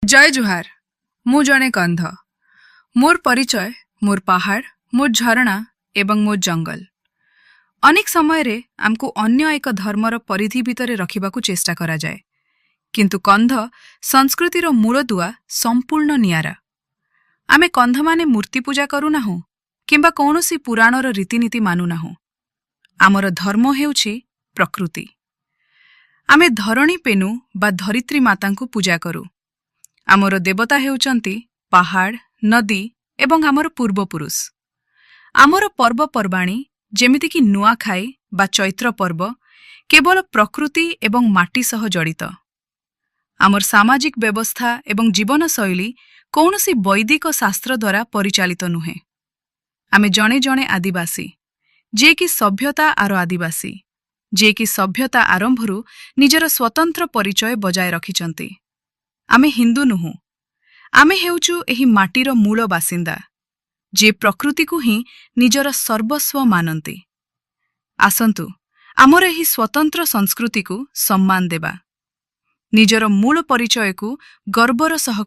जय जुहार मु जणे कंध मोर परिचय मोर पहाड़ मोर झरणा एवं मोर जंगल। अनेक समय रे आमको अन्य एक धर्मर परिधि भितर रखिबाकू चेष्टा करा जाए, किंतु कंध संस्कृतिर मूलदुआ संपूर्ण नियारा। आमे कंध माने मूर्ति पूजा करू नाहु किंबा कौनसी पुराणर रीतिनीति मानु नाहु। आमर धर्म हेउछि प्रकृति। आमे धरणी पेनु बा धरित्री मातांकु पूजा करू। आमर देवता हेउचंती पहाड़ नदी एवं आमर पूर्वपुरुष। आमर पर्वपर्वाणी जेमिति कि नुआखाई बा चैत्र पर्व केवल प्रकृति एवं माटी सह जड़ित। आमर सामाजिक व्यवस्था एवं जीवन शैली कौनसी वैदिक शास्त्र द्वारा परिचालित नुहे। आमे जणे जणे आदिवासी, जे कि सभ्यता आर आदिवासी, जे कि सभ्यता आरंभरू निजर स्वतंत्र परिचय बजाय रखिचंती। आमे हिंदू नुहु, आमे हेउचु एही माटीर मूल बासिंदा, जे प्रकृति को ही निजर सर्वस्व मानती। आसंतु आमर एही स्वतंत्र संस्कृति को सम्मान देबा, निजर मूल परिचय को गर्वर सह